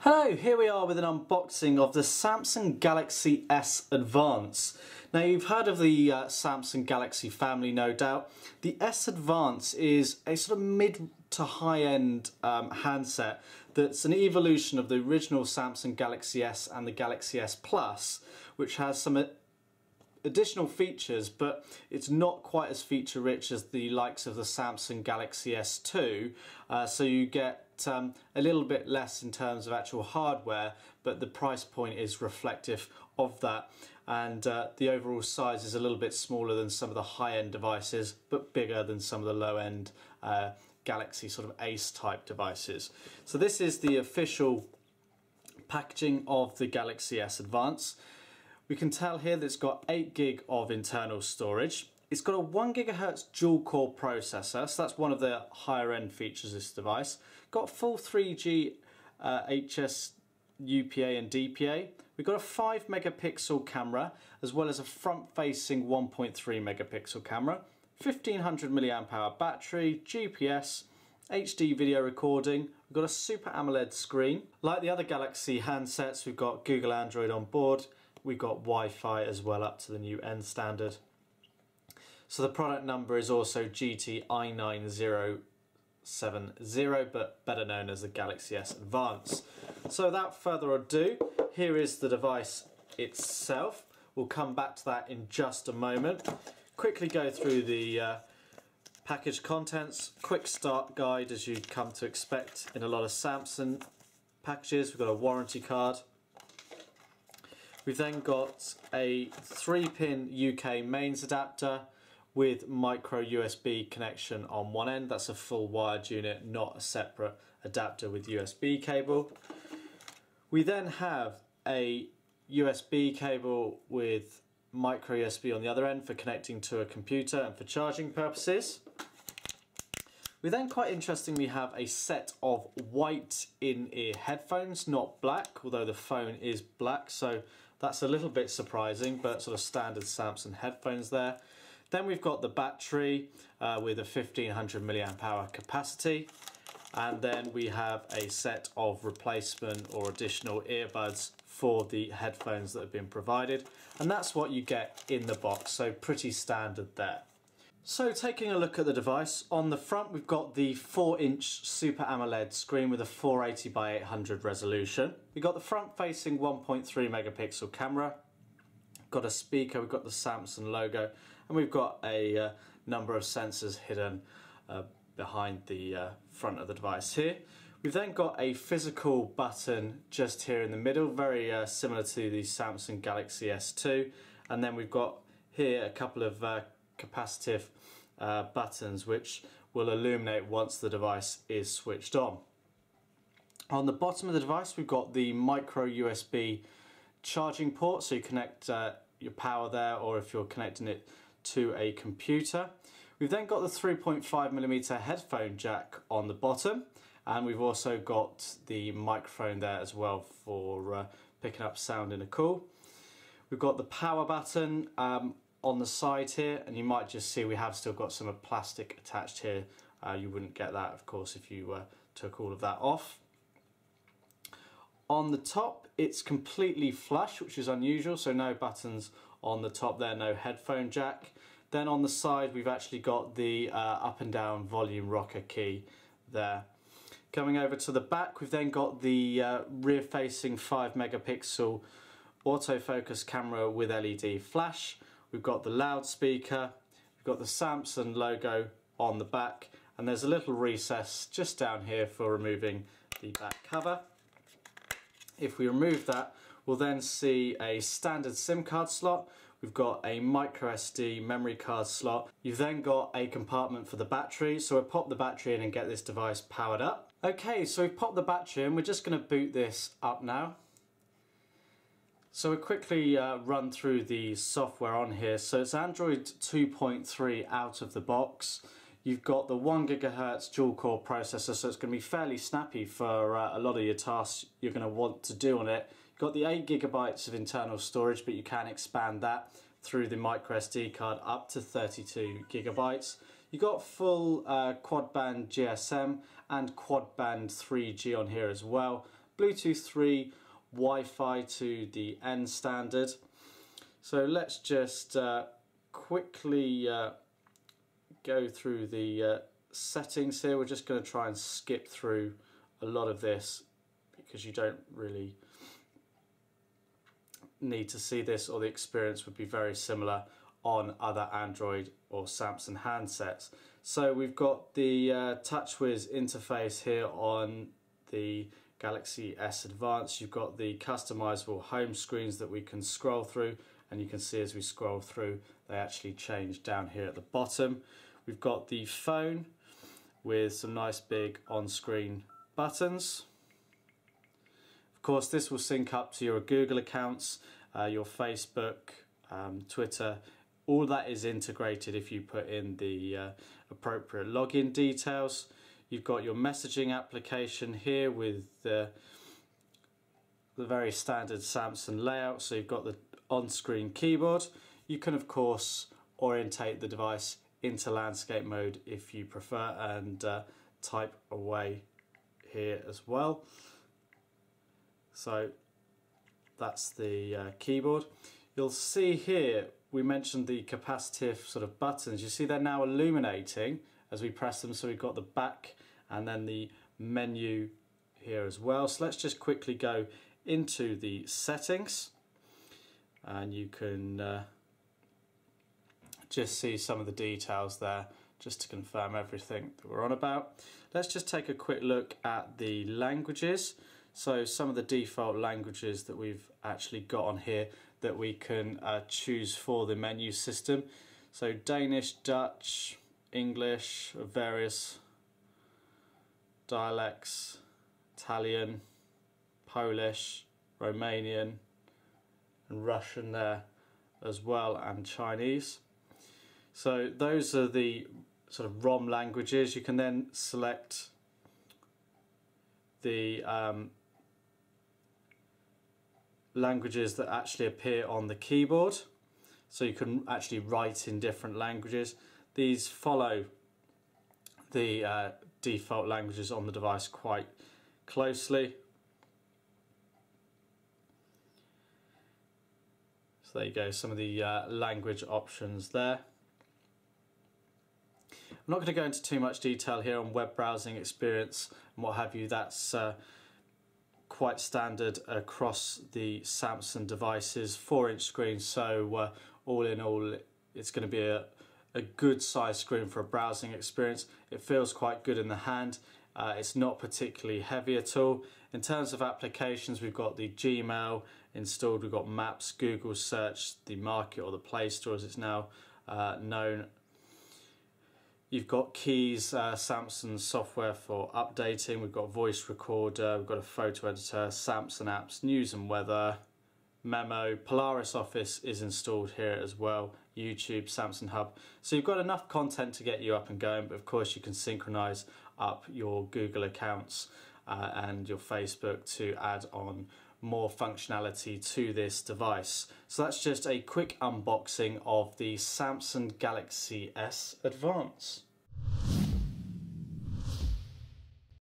Hello, here we are with an unboxing of the Samsung Galaxy S Advance. Now you've heard of the Samsung Galaxy family, no doubt. The S Advance is a sort of mid to high-end handset that's an evolution of the original Samsung Galaxy S and the Galaxy S Plus, which has some additional features, but it's not quite as feature rich as the likes of the Samsung Galaxy S2, so you get a little bit less in terms of actual hardware, but the price point is reflective of that, and the overall size is a little bit smaller than some of the high-end devices, but bigger than some of the low-end Galaxy sort of Ace type devices. So this is the official packaging of the Galaxy S Advance. We can tell here that it's got 8 gig of internal storage. It's got a 1 GHz dual core processor, so that's one of the higher end features of this device. Got full 3G HS UPA and DPA. We've got a 5 megapixel camera as well as a front facing 1.3 megapixel camera, 1500 mAh battery, GPS, HD video recording. We've got a Super AMOLED screen. Like the other Galaxy handsets, we've got Google Android on board. We've got Wi-Fi as well up to the new N standard. So the product number is also GT I9070, but better known as the Galaxy S Advance. So without further ado, here is the device itself. We'll come back to that in just a moment. Quickly go through the package contents. Quick start guide, as you'd come to expect in a lot of Samsung packages. We've got a warranty card. We've then got a 3-pin UK mains adapter with micro USB connection on one end. That's a full wired unit, not a separate adapter with USB cable. We then have a USB cable with micro USB on the other end for connecting to a computer and for charging purposes. We then, quite interestingly, have a set of white in-ear headphones, not black, although the phone is black, so that's a little bit surprising, but sort of standard Samsung headphones there. Then we've got the battery with a 1500 mAh capacity, and then we have a set of replacement or additional earbuds for the headphones that have been provided, and that's what you get in the box, so pretty standard there. So taking a look at the device, on the front we've got the 4-inch Super AMOLED screen with a 480 by 800 resolution. We've got the front-facing 1.3 megapixel camera, got a speaker, we've got the Samsung logo, and we've got a number of sensors hidden behind the front of the device here. We've then got a physical button just here in the middle, very similar to the Samsung Galaxy S2, and then we've got here a couple of capacitive buttons which will illuminate once the device is switched on. On the bottom of the device we've got the micro USB charging port, so you connect your power there, or if you're connecting it to a computer. We've then got the 3.5mm headphone jack on the bottom, and we've also got the microphone there as well for picking up sound in a call. We've got the power button on the side here, and you might just see we have still got some plastic attached here. You wouldn't get that, of course, if you took all of that off. On the top it's completely flush, which is unusual, so no buttons on the top there, no headphone jack. Then on the side we've actually got the up and down volume rocker key there. Coming over to the back, we've then got the rear facing 5 megapixel autofocus camera with LED flash. We've got the loudspeaker, we've got the Samsung logo on the back, and there's a little recess just down here for removing the back cover. If we remove that, we'll then see a standard SIM card slot. We've got a micro SD memory card slot. You've then got a compartment for the battery, so we'll pop the battery in and get this device powered up. Okay, so we've popped the battery in, we're just going to boot this up now. So we'll quickly run through the software on here. So it's Android 2.3 out of the box. You've got the 1 GHz dual core processor, so it's going to be fairly snappy for a lot of your tasks you're going to want to do on it. You've got the 8 GB of internal storage, but you can expand that through the micro SD card up to 32 GB. You've got full quad band GSM and quad band 3G on here as well, Bluetooth 3, Wi-Fi to the N standard. So let's just quickly go through the settings here. We're just going to try and skip through a lot of this because you don't really need to see this, or the experience would be very similar on other Android or Samsung handsets. So we've got the TouchWiz interface here on the Galaxy S Advance. You've got the customizable home screens that we can scroll through, and you can see as we scroll through they actually change down here at the bottom. We've got the phone with some nice big on-screen buttons. Of course, this will sync up to your Google accounts, your Facebook, Twitter. All that is integrated if you put in the appropriate login details. You've got your messaging application here with the very standard Samsung layout. So you've got the on-screen keyboard. You can of course orientate the device into landscape mode if you prefer, and type away here as well. So that's the keyboard. You'll see here we mentioned the capacitive sort of buttons. You see they're now illuminating as we press them, so we've got the back and then the menu here as well. So let's just quickly go into the settings, and you can just see some of the details there just to confirm everything that we're on about. Let's just take a quick look at the languages. So some of the default languages that we've actually got on here that we can choose for the menu system. So Danish, Dutch, English, various dialects, Italian, Polish, Romanian and Russian there as well, and Chinese. So those are the sort of ROM languages. You can then select the languages that actually appear on the keyboard, so you can actually write in different languages. These follow the default languages on the device quite closely. So there you go, some of the language options there. I'm not going to go into too much detail here on web browsing experience and what have you. That's quite standard across the Samsung devices, 4-inch screen, so all in all it's going to be a good size screen for a browsing experience. It feels quite good in the hand. It's not particularly heavy at all. In terms of applications, we've got the Gmail installed, we've got Maps, Google Search, the Market or the Play Store as it's now known. You've got Keys, Samsung software for updating, we've got voice recorder, we've got a photo editor, Samsung apps, news and weather, Memo, Polaris Office is installed here as well, YouTube, Samsung Hub. So you've got enough content to get you up and going, but of course you can synchronize up your Google accounts and your Facebook to add on more functionality to this device. So that's just a quick unboxing of the Samsung Galaxy S Advance.